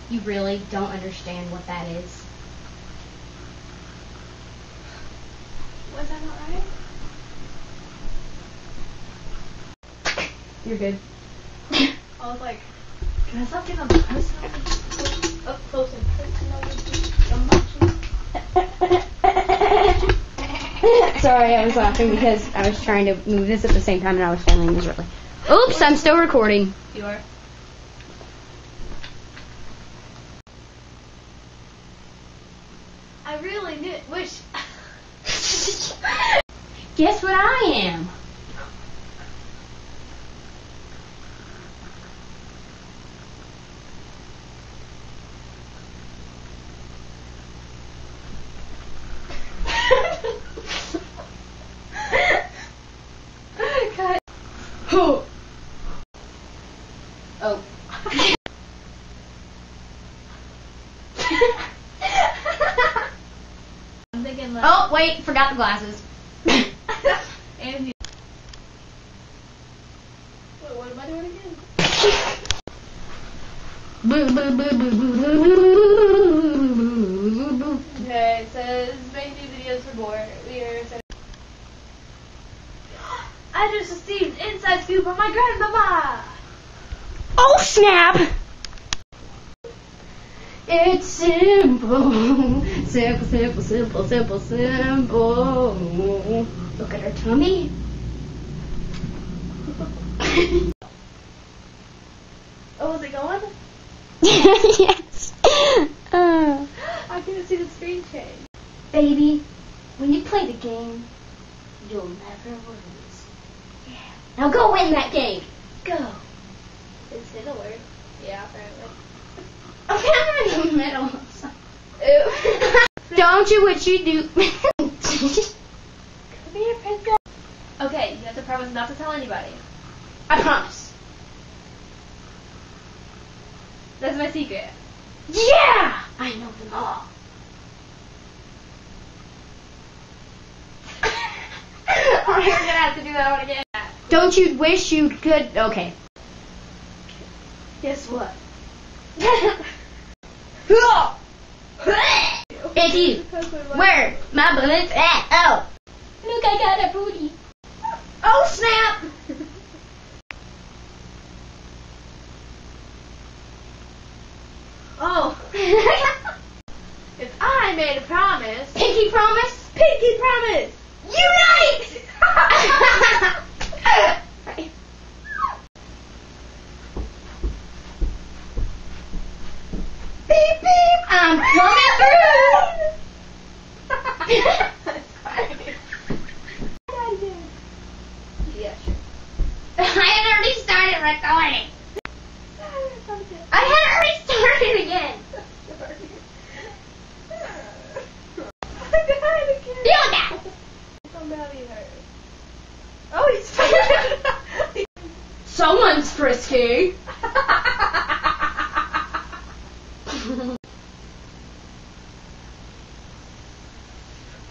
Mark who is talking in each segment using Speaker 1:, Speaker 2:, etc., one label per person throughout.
Speaker 1: You really don't understand what that is.
Speaker 2: Was that not right?
Speaker 1: You're good.
Speaker 2: I was like, can I stop getting up close and personal with you?
Speaker 1: Sorry, I was laughing because I was trying to move this at the same time and I was failing miserably. Oops, I'm still recording.
Speaker 2: You are. I really wish.
Speaker 1: Guess what I am?
Speaker 2: Cut.
Speaker 1: Oh.
Speaker 2: I'm thinking like.
Speaker 1: Oh, wait, forgot the glasses.
Speaker 2: And wait, what am I doing again? Okay, it says make new videos for more. We are. I just received inside scoop from my grandmama.
Speaker 1: Oh, snap! It's simple. Simple, simple, simple, simple, simple. Look at her tummy.
Speaker 2: Oh, is it going?
Speaker 1: Yes.
Speaker 2: I couldn't see the screen change.
Speaker 1: Baby, when you play the game, you'll never lose. Yeah. Now go win that game. Go.
Speaker 2: It's hit alert. Yeah, apparently.
Speaker 1: Okay, I'm in the middle.
Speaker 2: Ew.
Speaker 1: Don't you what you do?
Speaker 2: Come here, princess. Okay, you have to promise not to tell anybody.
Speaker 1: I promise.
Speaker 2: That's my secret.
Speaker 1: Yeah! I know them all.
Speaker 2: We're gonna have to do that one again.
Speaker 1: Don't you wish you could? Okay.
Speaker 2: Guess what?
Speaker 1: It's you. Where my bullets at? Oh. Look, I got a booty. Oh, snap!
Speaker 2: Oh. If I made a promise.
Speaker 1: Pinky promise?
Speaker 2: Pinky promise!
Speaker 1: Unite! Beep, beep, I'm coming through!
Speaker 2: Yeah, sure.
Speaker 1: I had already started recording. I had already started again. Feel that.
Speaker 2: Oh, he's
Speaker 1: Someone's frisky.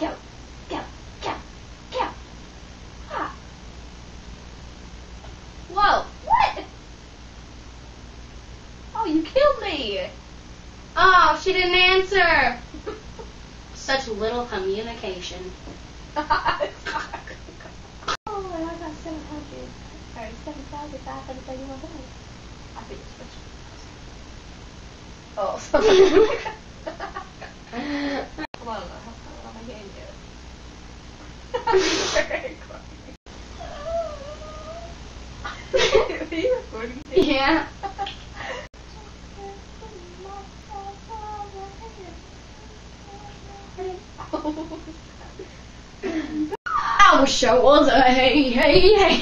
Speaker 1: Go, go, go, go. Ah.
Speaker 2: Whoa, what? Oh, you killed me.
Speaker 1: Oh, she didn't answer. Such little communication.
Speaker 2: Oh, I got 700. Or 7,531 points. I think it's rich. Oh, sorry. Hold on, how my game goes. Are you recording?
Speaker 1: Yeah. I wish I was a hey, hey, hey.